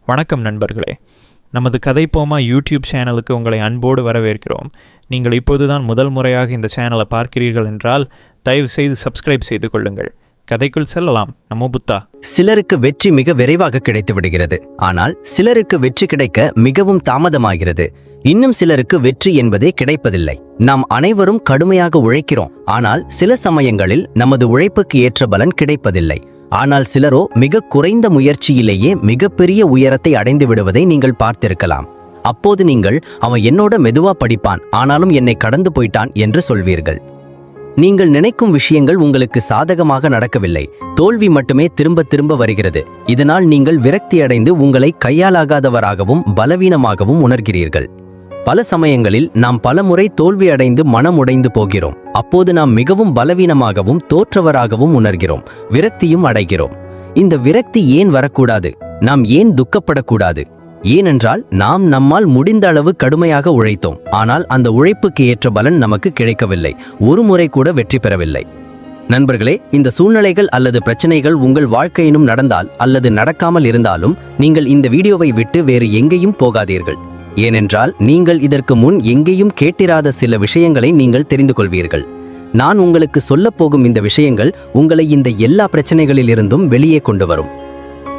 வணக்கம் நண்பர்களே. நமது கதைப்போமா யூடியூப் சேனலுக்கு உங்களை அன்போடு வரவேற்கிறோம். நீங்கள் இப்போதுதான் முதல் முறையாக இந்த சேனலை பார்க்கிறீர்கள் என்றால் தயவு செய்து சப்ஸ்கிரைப் செய்து கொள்ளுங்கள். கதைக்குள் செல்லலாம். நமோ புத்தா. சிலருக்கு வெற்றி மிக விரைவாக கிடைத்து விடுகிறது. ஆனால் சிலருக்கு வெற்றி கிடைக்க மிகவும் தாமதமாகிறது. இன்னும் சிலருக்கு வெற்றி என்பதே கிடைப்பதில்லை. நாம் அனைவரும் கடுமையாக உழைக்கிறோம். ஆனால் சில சமயங்களில் நமது உழைப்புக்கு ஏற்ற பலன் கிடைப்பதில்லை. ஆனால் சிலரோ மிக குறைந்த முயற்சியிலேயே மிகப்பெரிய உயரத்தை அடைந்து விடுவதை நீங்கள் பார்த்திருக்கலாம். அப்போது நீங்கள், அவன் என்னோட மெதுவா படிப்பான், ஆனாலும் என்னை கடந்து போயிட்டான் என்று சொல்வீர்கள். நீங்கள் நினைக்கும் விஷயங்கள் உங்களுக்கு சாதகமாக நடக்கவில்லை. தோல்வி மட்டுமே திரும்ப திரும்ப வருகிறது. இதனால் நீங்கள் விரக்தியடைந்து உங்களை கையாலாகாதவராகவும் பலவீனமாகவும் உணர்கிறீர்கள். பல சமயங்களில் நாம் பல முறை தோல்வி அடைந்து மனம் உடைந்து போகிறோம். அப்போது நாம் மிகவும் பலவீனமாகவும் தோற்றவராகவும் உணர்கிறோம், விரக்தியும் அடைகிறோம். இந்த விரக்தி ஏன் வரக்கூடாது? நாம் ஏன் துக்கப்படக்கூடாது? ஏனென்றால் நாம் நம்மால் முடிந்த அளவு கடுமையாக உழைத்தோம். ஆனால் அந்த உழைப்புக்கு ஏற்ற பலன் நமக்கு கிடைக்கவில்லை. ஒரு முறை கூட வெற்றி பெறவில்லை. நண்பர்களே, இந்த சூழ்நிலைகள் அல்லது பிரச்சனைகள் உங்கள் வாழ்க்கையினும் நடந்தால் அல்லது நடக்காமல் இருந்தாலும் நீங்கள் இந்த வீடியோவை விட்டு வேறு எங்கேயும் போகாதீர்கள். ஏனென்றால் நீங்கள் இதற்கு முன் எங்கேயும் கேட்டிராத சில விஷயங்களை நீங்கள் தெரிந்து கொள்வீர்கள். நான் உங்களுக்கு சொல்லப்போகும் இந்த விஷயங்கள் உங்களை இந்த எல்லா பிரச்சனைகளிலிருந்தும் வெளியே கொண்டு வரும்.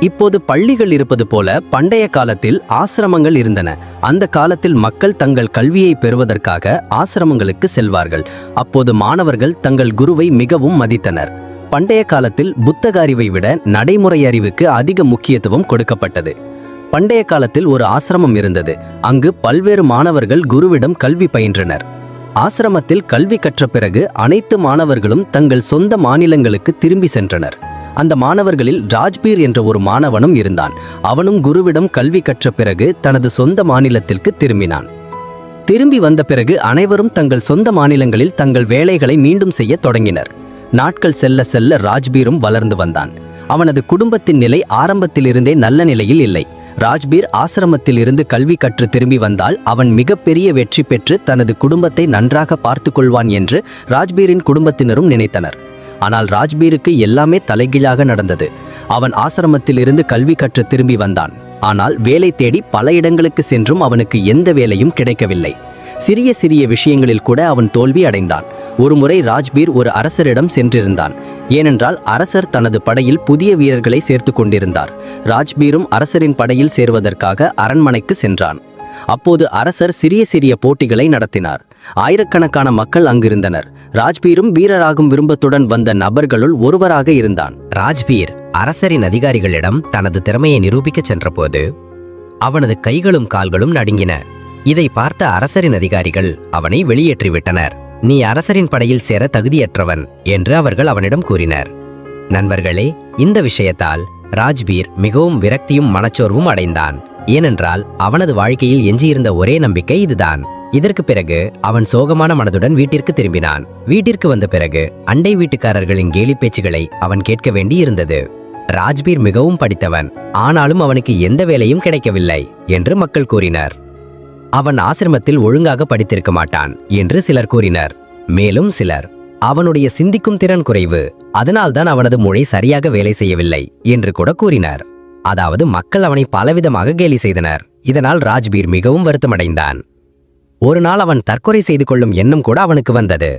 இப்போது பள்ளிகள் இருப்பது போல பண்டைய காலத்தில் ஆசிரமங்கள் இருந்தன. அந்த காலத்தில் மக்கள் தங்கள் கல்வியை பெறுவதற்காக ஆசிரமங்களுக்கு செல்வார்கள். அப்போது மாணவர்கள் தங்கள் குருவை மிகவும் மதித்தனர். பண்டைய காலத்தில் புத்தக அறிவை விட நடைமுறை அறிவுக்கு அதிக முக்கியத்துவம் கொடுக்கப்பட்டது. பண்டைய காலத்தில் ஒரு ஆசிரமம் இருந்தது. அங்கு பல்வேறு மாணவர்கள் குருவிடம் கல்வி பயின்றனர். ஆசிரமத்தில் கல்வி கற்ற பிறகு அனைத்து மாணவர்களும் தங்கள் சொந்த மாநிலங்களுக்கு திரும்பி சென்றனர். அந்த மாணவர்களில் ராஜ்பீர் என்ற ஒரு மாணவனும் இருந்தான். அவனும் குருவிடம் கல்வி கற்ற பிறகு தனது சொந்த மாநிலத்திற்கு திரும்பினான். திரும்பி வந்த பிறகு அனைவரும் தங்கள் சொந்த மாநிலங்களில் தங்கள் வேலைகளை மீண்டும் செய்ய தொடங்கினர். நாட்கள் செல்ல செல்ல ராஜ்பீரும் வளர்ந்து வந்தான். அவனது குடும்பத்தின் நிலை ஆரம்பத்திலிருந்தே நல்ல நிலையில் இல்லை. ராஜ்பீர் ஆசிரமத்தில் இருந்து கல்வி கற்று திரும்பி வந்தால் அவன் மிகப்பெரிய வெற்றி பெற்று தனது குடும்பத்தை நன்றாக பார்த்து கொள்வான் என்று ராஜ்பீரின் குடும்பத்தினரும் நினைத்தனர். ஆனால் ராஜ்பீருக்கு எல்லாமே தலைகீழாக நடந்தது. அவன் ஆசிரமத்தில் இருந்து கல்வி கற்று திரும்பி வந்தான். ஆனால் வேலை தேடி பல இடங்களுக்கு சென்றும் அவனுக்கு எந்த வேலையும் கிடைக்கவில்லை. சிறிய சிறிய விஷயங்களில் கூட அவன் தோல்வி அடைந்தான். ஒருமுறை ராஜ்பீர் ஒரு அரசரிடம் சென்றிருந்தான். ஏனென்றால் அரசர் தனது படையில் புதிய வீரர்களை சேர்த்து கொண்டிருந்தார். ராஜ்பீரும் அரசரின் படையில் சேருவதற்காக அரண்மனைக்கு சென்றான். அப்போது அரசர் சிறிய சிறிய போட்டிகளை நடத்தினார். ஆயிரக்கணக்கான மக்கள் அங்கிருந்தனர். ராஜ்பீரும் வீரராகும் விருப்பத்துடன் வந்த நபர்களுள் ஒருவராக இருந்தான். ராஜ்பீர் அரசரின் அதிகாரிகளிடம் தனது திறமையை நிரூபிக்க சென்றபோது அவனது கைகளும் கால்களும் நடுங்கின. இதை பார்த்த அரசரின் அதிகாரிகள் அவனை வெளியேற்றிவிட்டனர். நீ அரசரின் படையில் சேர தகுதியற்றவன் என்று அவர்கள் அவனிடம் கூறினர். நண்பர்களே, இந்த விஷயத்தால் ராஜ்பீர் மிகவும் விரக்தியும் மனச்சோர்வும் அடைந்தான். ஏனென்றால் அவனது வாழ்க்கையில் எஞ்சியிருந்த ஒரே நம்பிக்கை இதுதான். இதற்கு பிறகு அவன் சோகமான மனதுடன் வீட்டிற்கு திரும்பினான். வீட்டிற்கு வந்த பிறகு அண்டை வீட்டுக்காரர்களின் கேலி பேச்சுகளை அவன் கேட்க வேண்டி இருந்தது. ராஜ்பீர் மிகவும் படித்தவன், ஆனாலும் அவனுக்கு எந்த வேலையும் கிடைக்கவில்லை என்று மக்கள் கூறினர். அவன் ஆசிரமத்தில் ஒழுங்காக படித்திருக்க மாட்டான் என்று சிலர் கூறினர். மேலும் சிலர், அவனுடைய சிந்திக்கும் திறன் குறைவு, அதனால்தான் அவனது மூளை சரியாக வேலை செய்யவில்லை என்று கூட கூறினர். அதாவது மக்கள் அவனை பலவிதமாக கேலி செய்தனர். இதனால் ராஜ்பீர் மிகவும் வருத்தமடைந்தான். ஒரு நாள் அவன் தற்கொலை செய்து கொள்ளும் எண்ணம் கூட அவனுக்கு வந்தது.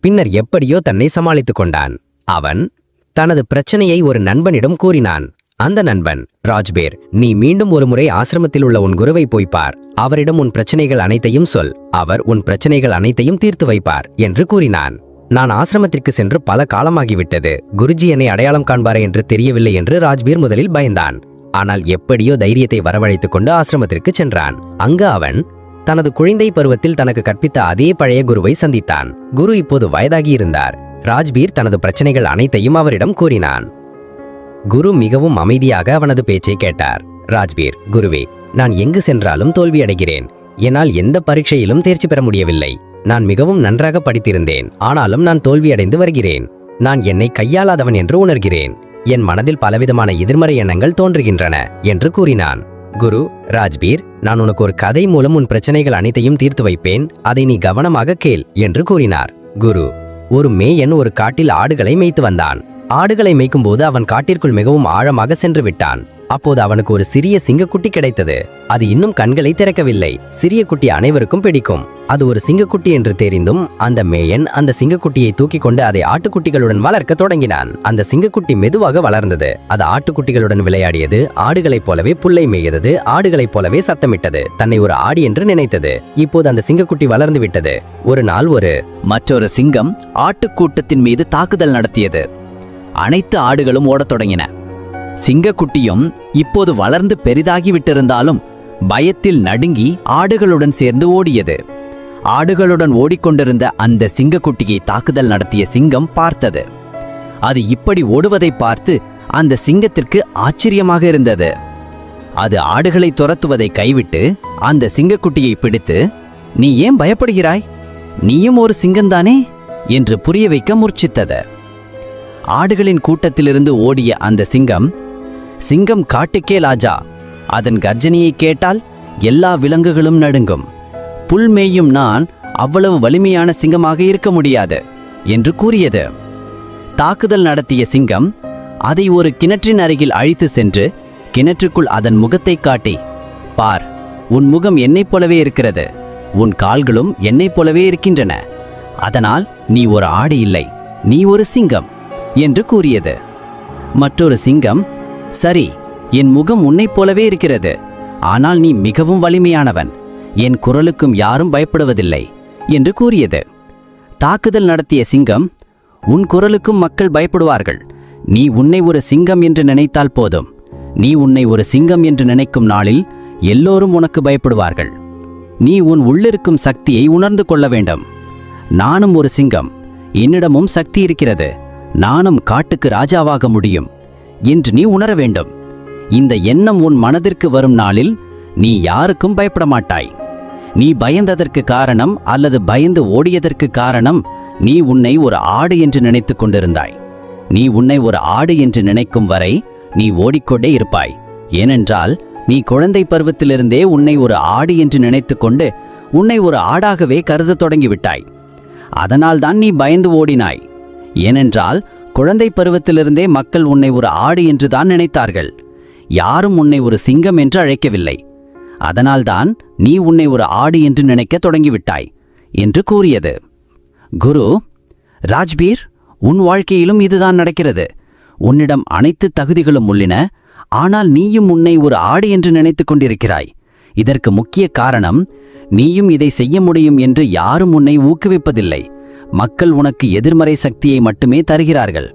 பின்னர் எப்படியோ தன்னை சமாளித்துக் கொண்டான். அவன் தனது பிரச்சனையை ஒரு நண்பனிடம் கூறினான். அந்த நண்பன், ராஜ்பீர், நீ மீண்டும் ஒரு முறை ஆசிரமத்தில் உள்ள உன் குருவை போய்ப்பார். அவரிடம் உன் பிரச்சனைகள் அனைத்தையும் சொல். அவர் உன் பிரச்சனைகள் அனைத்தையும் தீர்த்து வைப்பார் என்று கூறினான். நான் ஆசிரமத்திற்கு சென்று பல காலமாகிவிட்டது. குருஜி என்னை அடையாளம் காண்பாரே என்று தெரியவில்லை என்று ராஜ்பீர் முதலில் பயந்தான். ஆனால் எப்படியோ தைரியத்தை வரவழைத்துக் கொண்டு ஆசிரமத்திற்கு சென்றான். அங்கு அவன் தனது குழந்தை பருவத்தில் தனக்கு கற்பித்த அதே பழைய குருவை சந்தித்தான். குரு இப்போது வயதாகி இருந்தார். ராஜ்பீர் தனது பிரச்சனைகள் அனைத்தையும் அவரிடம் கூறினான். குரு மிகவும் அமைதியாக அவனது பேச்சை கேட்டார். ராஜ்பீர், குருவே, நான் எங்கு சென்றாலும் தோல்வியடைகிறேன். என்னால் எந்த பரீட்சையிலும் தேர்ச்சி பெற முடியவில்லை. நான் மிகவும் நன்றாக படித்திருந்தேன், ஆனாலும் நான் தோல்வியடைந்து வருகிறேன். நான் என்னை கையாளாதவன் என்று உணர்கிறேன். என் மனதில் பலவிதமான எதிர்மறை எண்ணங்கள் தோன்றுகின்றன என்று கூறினான். குரு, ராஜ்பீர், நான் உனக்கு ஒரு கதை மூலம் உன் பிரச்சனைகள் அனைத்தையும் தீர்த்து வைப்பேன். அதை நீ கவனமாக கேள் என்று கூறினார். குரு, ஒரு மேயன் ஒரு காட்டில் ஆடுகளை மேய்த்து வந்தான். ஆடுகளை மேய்க்கும் போது அவன் காட்டிற்குள் மிகவும் ஆழமாக சென்று விட்டான். அப்போது அவனுக்கு ஒரு சிறிய சிங்கக்குட்டி கிடைத்தது. அது இன்னும் கண்களை திறக்கவில்லை. சிறிய குட்டி அனைவருக்கும் பிடிக்கும். அது ஒரு சிங்கக்குட்டி என்று தெரிந்தும் அந்த மேயன் அந்த சிங்கக்குட்டியை தூக்கி கொண்டு அதை ஆட்டுக்குட்டிகளுடன் வளர்க்க தொடங்கினான். அந்த சிங்கக்குட்டி மெதுவாக வளர்ந்தது. அது ஆட்டுக்குட்டிகளுடன் விளையாடியது, ஆடுகளைப் போலவே புல்லை மேய்தது, ஆடுகளைப் போலவே சத்தமிட்டது, தன்னை ஒரு ஆடு என்று நினைத்தது. இப்போது அந்த சிங்கக்குட்டி வளர்ந்து விட்டது. ஒரு நாள் மற்றொரு சிங்கம் ஆட்டுக்கூட்டத்தின் மீது தாக்குதல் நடத்தியது. அனைத்து ஆடுகளும் ஓடத் தொடங்கின. சிங்கக்குட்டியும் இப்போது வளர்ந்து பெரிதாகி விட்டிருந்தாலும் பயத்தில் நடுங்கி ஆடுகளுடன் சேர்ந்து ஓடியது. ஆடுகளுடன் ஓடிக்கொண்டிருந்த அந்த சிங்கக்குட்டியை தாக்குதல் நடத்திய சிங்கம் பார்த்தது. அது இப்படி ஓடுவதை பார்த்து அந்த சிங்கத்திற்கு ஆச்சரியமாக இருந்தது. அது ஆடுகளை துரத்துவதை கைவிட்டு அந்த சிங்கக்குட்டியை பிடித்து, "நீ ஏன் பயப்படுகிறாய்? நீயும் ஒரு சிங்கம்தானே?" என்று புரிய வைக்க முயற்சித்தது. ஆடுகளின் கூட்டத்திலிருந்து ஓடிய அந்த சிங்கம் காட்டுக்கே ராஜா. அதன் கர்ஜனையை கேட்டால் எல்லா விலங்குகளும் நடுங்கும். புல் மேயும் நான் அவ்வளவு வலிமையான சிங்கமாக இருக்க முடியாது என்று கூறியது. தாக்குதல் நடத்திய சிங்கம் அதை ஒரு கிணற்றின் அருகில் அழைத்து சென்று கிணற்றுக்குள் அதன் முகத்தை காட்டி, "பார், உன் முகம் என்னைப் போலவே இருக்கிறது. உன் கால்களும் என்னைப் போலவே இருக்கின்றன. அதனால் நீ ஒரு ஆடு இல்லை, நீ ஒரு சிங்கம்" என்று கூறியது. மற்றொரு சிங்கம், "சரி, என் முகம் உன்னைப் போலவே இருக்கிறது. ஆனால் நீ மிகவும் வலிமையானவன். என் குரலுக்கும் யாரும் பயப்படுவதில்லை" என்று கூறியது. தாக்குதல் நடத்திய சிங்கம், "உன் குரலுக்கும் மக்கள் பயப்படுவார்கள். நீ உன்னை ஒரு சிங்கம் என்று நினைத்தால் போதும். நீ உன்னை ஒரு சிங்கம் என்று நினைக்கும் நாளில் எல்லோரும் உனக்கு பயப்படுவார்கள். நீ உன் உள்ளிருக்கும் சக்தியை உணர்ந்து கொள்ள வேண்டும். நானும் ஒரு சிங்கம். என்னிடமும் சக்தி இருக்கிறது. நானும் காட்டுக்கு ராஜாவாக முடியும் என்று நீ உணர வேண்டும். இந்த எண்ணம் உன் மனதிற்கு வரும் நாளில் நீ யாருக்கும் பயப்பட மாட்டாய். நீ பயந்ததற்கு காரணம் அல்லது பயந்து ஓடியதற்கு காரணம் நீ உன்னை ஒரு ஆடு என்று நினைத்து கொண்டிருந்தாய். நீ உன்னை ஒரு ஆடு என்று நினைக்கும் வரை நீ ஓடிக்கொண்டே இருப்பாய். ஏனென்றால் நீ குழந்தை பருவத்திலிருந்தே உன்னை ஒரு ஆடு என்று நினைத்து கொண்டு உன்னை ஒரு ஆடாகவே கருதத் தொடங்கிவிட்டாய். அதனால்தான் நீ பயந்து ஓடினாய். ஏனென்றால் குழந்தை பருவத்திலிருந்தே மக்கள் உன்னை ஒரு ஆடு என்று தான் நினைத்தார்கள். யாரும் உன்னை ஒரு சிங்கம் என்று அழைக்கவில்லை. அதனால்தான் நீ உன்னை ஒரு ஆடு என்று நினைக்க தொடங்கிவிட்டாய் என்று கூறியது. குரு, ராஜ்பீர், உன் வாழ்க்கையிலும் இதுதான் நடக்கிறது. உன்னிடம் அனைத்து தகுதிகளும் உள்ளன. ஆனால் நீயும் உன்னை ஒரு ஆடு என்று நினைத்து கொண்டிருக்கிறாய். இதற்கு முக்கிய காரணம், நீயும் இதை செய்ய முடியும் என்று யாரும் உன்னை ஊக்குவிப்பதில்லை. மக்கள் உனக்கு எதிர்மறை சக்தியை மட்டுமே தருகிறார்கள்.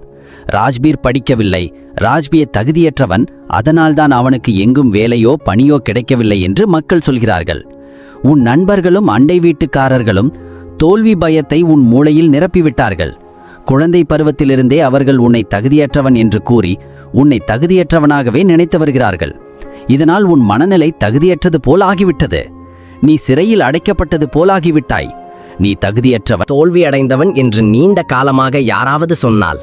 ராஜ்பீர் படிக்கவில்லை, ராஜ்பீர் தகுதியற்றவன், அதனால்தான் அவனுக்கு எங்கும் வேலையோ பணியோ கிடைக்கவில்லை என்று மக்கள் சொல்கிறார்கள். உன் நண்பர்களும் அண்டை வீட்டுக்காரர்களும் தோல்வி பயத்தை உன் மூளையில் நிரப்பிவிட்டார்கள். குழந்தை பருவத்திலிருந்தே அவர்கள் உன்னை தகுதியற்றவன் என்று கூறி உன்னை தகுதியற்றவனாகவே நினைத்து வருகிறார்கள். இதனால் உன் மனநிலை தகுதியற்றது போல் ஆகிவிட்டது. நீ சிறையில் அடைக்கப்பட்டது போலாகிவிட்டாய். நீ தகுதியற்றவன், தோல்வியடைந்தவன் என்று நீண்ட காலமாக யாராவது சொன்னால்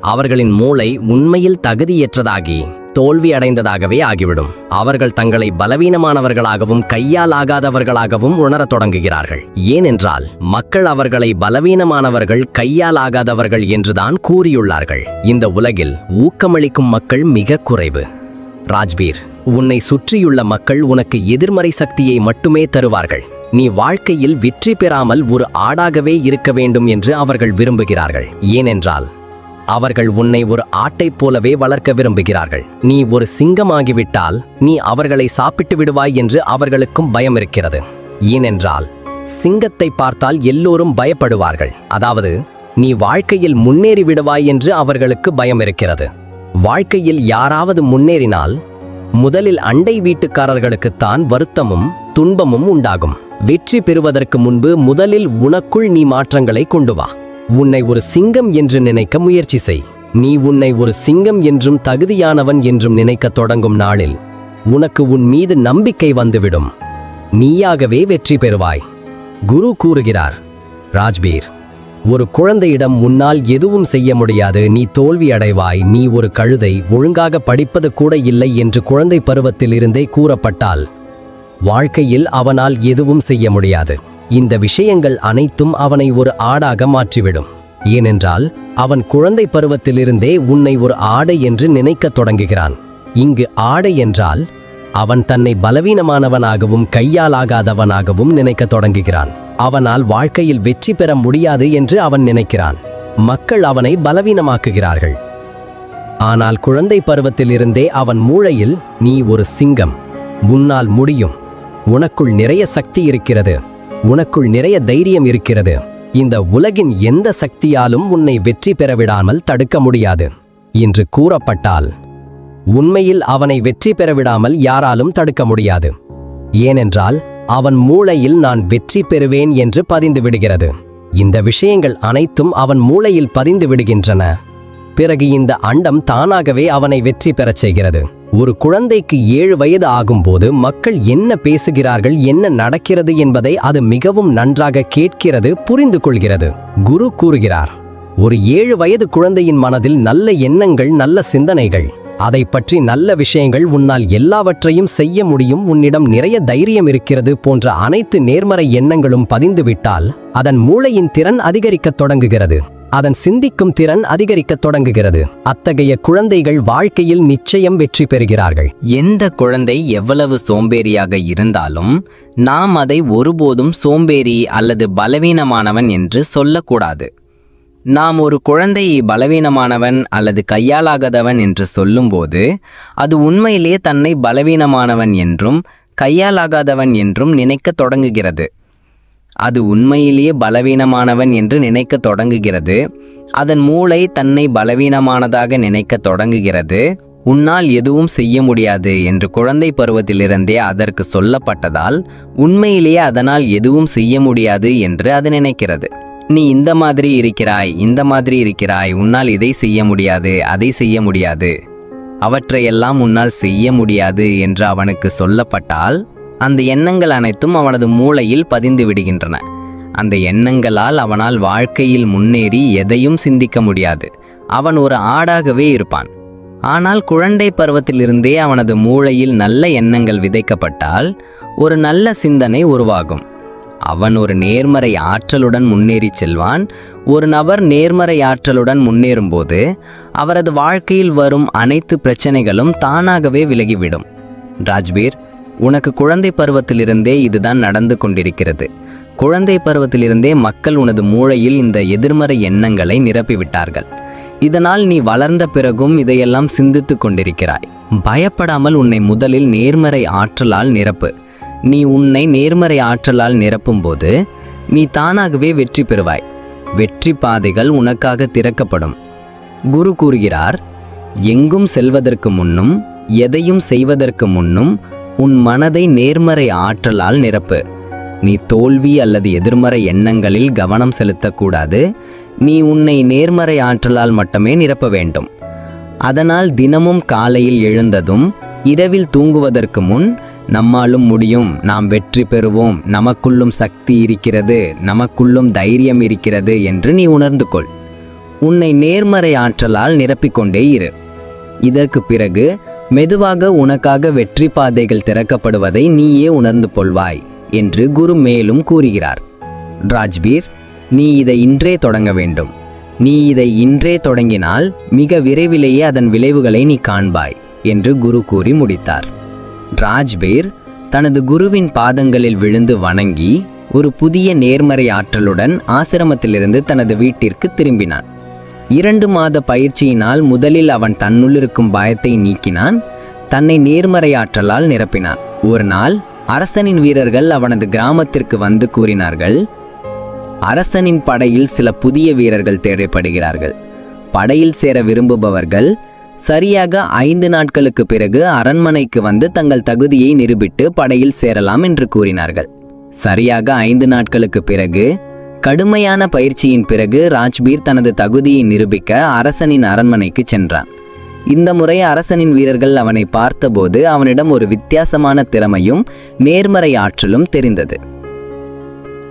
அவர்களின் மூளை உண்மையில் தகுதியற்றதாகி தோல்வியடைந்ததாகவே ஆகிவிடும். அவர்கள் தங்களை பலவீனமானவர்களாகவும் கையால் ஆகாதவர்களாகவும் உணரத் தொடங்குகிறார்கள். ஏனென்றால் மக்கள் அவர்களை பலவீனமானவர்கள், கையால் ஆகாதவர்கள் என்றுதான் கூறியுள்ளார்கள். இந்த உலகில் ஊக்கமளிக்கும் மக்கள் மிக குறைவு. ராஜ்பீர், உன்னை சுற்றியுள்ள மக்கள் உனக்கு எதிர்மறை சக்தியை மட்டுமே தருவார்கள். நீ வாழ்க்கையில் வெற்றி பெறாமல் ஒரு ஆடாகவே இருக்க வேண்டும் என்று அவர்கள் விரும்புகிறார்கள். ஏனென்றால் அவர்கள் உன்னை ஒரு ஆட்டைப் போலவே வளர்க்க விரும்புகிறார்கள். நீ ஒரு சிங்கமாகிவிட்டால் நீ அவர்களை சாப்பிட்டு விடுவாய் என்று அவர்களுக்கும் பயம் இருக்கிறது. ஏனென்றால் சிங்கத்தை பார்த்தால் எல்லோரும் பயப்படுவார்கள். அதாவது நீ வாழ்க்கையில் முன்னேறி விடுவாய் என்று அவர்களுக்கு பயம் இருக்கிறது. வாழ்க்கையில் யாராவது முன்னேறினால் முதலில் அண்டை வீட்டுக்காரர்களுக்குத்தான் வருத்தமும் துன்பமும் உண்டாகும். வெற்றி பெறுவதற்கு முன்பு முதலில் உனக்குள் நீ மாற்றங்களை கொண்டு வா. உன்னை ஒரு சிங்கம் என்று நினைக்க முயற்சி செய். நீ உன்னை ஒரு சிங்கம் என்றும் தகுதியானவன் என்றும் நினைக்க தொடங்கும் நாளில் உனக்கு உன் மீது நம்பிக்கை வந்துவிடும். நீயாகவே வெற்றி பெறுவாய். குரு கூறுகிறார், ராஜ்பீர், ஒரு குழந்தையிடம் உன்னால் எதுவும் செய்ய முடியாது, நீ தோல்வி அடைவாய், நீ ஒரு கழுதை, ஒழுங்காக படிப்பது கூட இல்லை என்று குழந்தை பருவத்தில் இருந்தே கூறப்பட்டால் வாழ்க்கையில் அவனால் எதுவும் செய்ய முடியாது. இந்த விஷயங்கள் அனைத்தும் அவனை ஒரு ஆடாக மாற்றிவிடும். ஏனென்றால் அவன் குழந்தை பருவத்திலிருந்தே உன்னை ஒரு ஆடை என்று நினைக்கத் தொடங்குகிறான். இங்கு ஆடை என்றால் அவன் தன்னை பலவீனமானவனாகவும் கையாலாகாதவனாகவும் நினைக்கத் தொடங்குகிறான். அவனால் வாழ்க்கையில் வெற்றி பெற முடியாது என்று அவன் நினைக்கிறான். மக்கள் அவனை பலவீனமாக்குகிறார்கள். ஆனால் குழந்தை பருவத்திலிருந்தே அவன் மூளையில், நீ ஒரு சிங்கம், உன்னால் முடியும், உனக்குள் நிறைய சக்தி இருக்கிறது, உனக்குள் நிறைய தைரியம் இருக்கிறது, இந்த உலகின் எந்த சக்தியாலும் உன்னை வெற்றி பெறவிடாமல் தடுக்க முடியாது என்று கூறப்பட்டால் உண்மையில் அவனை வெற்றி பெறவிடாமல் யாராலும் தடுக்க முடியாது. ஏனென்றால் அவன் மூளையில் நான் வெற்றி பெறுவேன் என்று பதிந்து விடுகிறது. இந்த விஷயங்கள் அனைத்தும் அவன் மூளையில் பதிந்து விடுகின்றன. பிறகு இந்த அண்டம் தானாகவே அவனை வெற்றி பெறச் செய்கிறது. ஒரு குழந்தைக்கு 7 வயது ஆகும்போது மக்கள் என்ன பேசுகிறார்கள், என்ன நடக்கிறது என்பதை அது மிகவும் நன்றாக கேட்கிறது, புரிந்து கொள்கிறது. குரு கூறுகிறார், ஒரு 7 வயது குழந்தையின் மனதில் நல்ல எண்ணங்கள், நல்ல சிந்தனைகள், அதை பற்றி நல்ல விஷயங்கள், உன்னால் எல்லாவற்றையும் செய்ய முடியும், உன்னிடம் நிறைய தைரியம் இருக்கிறது போன்ற அனைத்து நேர்மறை எண்ணங்களும் பதிந்துவிட்டால் அதன் மூளையின் திறன் அதிகரிக்கத் தொடங்குகிறது. அதன் சிந்திக்கும் திறன் அதிகரிக்கத் தொடங்குகிறது. அத்தகைய குழந்தைகள் வாழ்க்கையில் நிச்சயம் வெற்றி பெறுகிறார்கள். எந்த குழந்தை எவ்வளவு சோம்பேறியாக இருந்தாலும் நாம் அதை ஒருபோதும் சோம்பேறி அல்லது பலவீனமானவன் என்று சொல்லக்கூடாது. நாம் ஒரு குழந்தையை பலவீனமானவன் அல்லது கையாலாகாதவன் என்று சொல்லும்போது அது உண்மையிலேயே தன்னை பலவீனமானவன் என்றும் கையாலாகாதவன் என்றும் நினைக்கத் தொடங்குகிறது. அது உண்மையிலேயே பலவீனமானவன் என்று நினைக்க தொடங்குகிறது. அதன் மூளை தன்னை பலவீனமானதாக நினைக்க தொடங்குகிறது. உன்னால் எதுவும் செய்ய முடியாது என்று குழந்தை பருவத்திலிருந்தே அதற்கு சொல்லப்பட்டதால் உண்மையிலேயே அதனால் எதுவும் செய்ய முடியாது என்று அது நினைக்கிறது. நீ இந்த மாதிரி இருக்கிறாய், இந்த மாதிரி இருக்கிறாய், உன்னால் இதை செய்ய முடியாது, அதை செய்ய முடியாது, அவற்றையெல்லாம் உன்னால் செய்ய முடியாது என்று அவனுக்கு சொல்லப்பட்டால் அந்த எண்ணங்கள் அனைத்தும் அவனது மூளையில் பதிந்து விடுகின்றன. அந்த எண்ணங்களால் அவனால் வாழ்க்கையில் முன்னேறி எதையும் சிந்திக்க முடியாது. அவன் ஒரு ஆடாகவே இருப்பான். ஆனால் குழந்தை பருவத்திலிருந்தே அவனது மூளையில் நல்ல எண்ணங்கள் விதைக்கப்பட்டால் ஒரு நல்ல சிந்தனை உருவாகும். அவன் ஒரு நேர்மறை ஆற்றலுடன் முன்னேறி செல்வான். ஒரு நபர் நேர்மறை ஆற்றலுடன் முன்னேறும்போது அவரது வாழ்க்கையில் வரும் அனைத்து பிரச்சனைகளும் தானாகவே விலகிவிடும். ராஜ்பீர், உனக்கு குழந்தை பருவத்திலிருந்தே இதுதான் நடந்து கொண்டிருக்கிறது. குழந்தை பருவத்திலிருந்தே மக்கள் உனது மூளையில் இந்த எதிர்மறை எண்ணங்களை நிரப்பிவிட்டார்கள். இதனால் நீ வளர்ந்த பிறகும் இதையெல்லாம் சிந்தித்து கொண்டிருக்கிறாய். பயப்படாமல் உன்னை முதலில் நேர்மறை ஆற்றலால் நிரப்பு. நீ உன்னை நேர்மறை ஆற்றலால் நிரப்பும்போது நீ தானாகவே வெற்றி பெறுவாய். வெற்றி பாதைகள் உனக்காக திறக்கப்படும். குரு கூறுகிறார், எங்கும் செல்வதற்கு முன்னும் எதையும் செய்வதற்கு முன்னும் உன் மனதை நேர்மறை ஆற்றலால் நிரப்பு. நீ தோல்வி அல்லது எதிர்மறை எண்ணங்களில் கவனம் செலுத்தக்கூடாது. நீ உன்னை நேர்மறை ஆற்றலால் மட்டுமே நிரப்ப வேண்டும். அதனால் தினமும் காலையில் எழுந்ததும் இரவில் தூங்குவதற்கு முன் நம்மாலும் முடியும், நாம் வெற்றி பெறுவோம், நமக்குள்ளும் சக்தி இருக்கிறது, நமக்குள்ளும் தைரியம் இருக்கிறது என்று நீ உணர்ந்து கொள். உன்னை நேர்மறை ஆற்றலால் நிரப்பிக்கொண்டே இரு. இதற்கு பிறகு மெதுவாக உனக்காக வெற்றி பாதைகள் திறக்கப்படுவதை நீயே உணர்ந்து கொள்வாய் என்று குரு மேலும் கூறுகிறார். ராஜ்பீர், நீ இதை இன்றே தொடங்க வேண்டும். நீ இதை இன்றே தொடங்கினால் மிக விரைவிலேயே அதன் விளைவுகளை நீ காண்பாய் என்று குரு கூறி முடித்தார். ராஜ்பீர் தனது குருவின் பாதங்களில் விழுந்து வணங்கி ஒரு புதிய நேர்மறை ஆற்றலுடன் ஆசிரமத்திலிருந்து தனது வீட்டிற்கு திரும்பினான். 2 மாத பயிற்சியினால் முதலில் அவன் தன்னுள்ளிருக்கும் பயத்தை நீக்கினான், தன்னை நேர்மறை ஆற்றலால் நிரப்பினான். ஒரு நாள் அரசனின் வீரர்கள் அவனது கிராமத்திற்கு வந்து கூறினார்கள், அரசனின் படையில் சில புதிய வீரர்கள் தேவைப்படுகிறார்கள். படையில் சேர விரும்புபவர்கள் சரியாக 5 நாட்களுக்கு பிறகு அரண்மனைக்கு வந்து தங்கள் தகுதியை நிரூபித்து படையில் சேரலாம் என்று கூறினார்கள். சரியாக 5 நாட்களுக்கு பிறகு கடுமையான பயிற்சியின் பிறகு ராஜ்பீர் தனது தகுதியை நிரூபிக்க அரசனின் அரண்மனைக்கு சென்றான். இந்த முறை அரசனின் வீரர்கள் அவனை பார்த்தபோது அவனிடம் ஒரு வித்தியாசமான திறமையும் நேர்மறை ஆற்றலும் தெரிந்தது.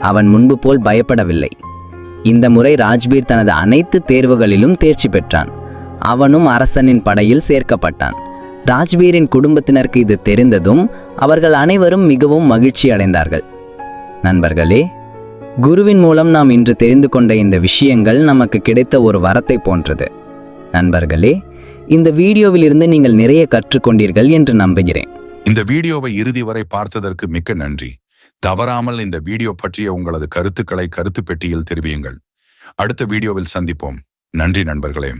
அவன் முன்பு போல் பயப்படவில்லை. இந்த முறை ராஜ்பீர் தனது அனைத்து தேர்வுகளிலும் தேர்ச்சி பெற்றான். அவனும் அரசனின் படையில் சேர்க்கப்பட்டான். ராஜ்பீரின் குடும்பத்தினருக்கு இது தெரிந்ததும் அவர்கள் அனைவரும் மிகவும் மகிழ்ச்சி அடைந்தார்கள். நண்பர்களே, குருவின் மூலம் நாம் இன்று தெரிந்து கொண்ட இந்த விஷயங்கள் நமக்கு கிடைத்த ஒரு வரத்தை போன்றது. நண்பர்களே, இந்த வீடியோவிலிருந்து நீங்கள் நிறைய கற்றுக்கொண்டீர்கள் என்று நம்புகிறேன். இந்த வீடியோவை இறுதி வரை பார்த்ததற்கு மிக்க நன்றி. தவறாமல் இந்த வீடியோ பற்றிய உங்களது கருத்துக்களை கருத்து பெட்டியில் தெரிவியுங்கள். அடுத்த வீடியோவில் சந்திப்போம். நன்றி நண்பர்களே.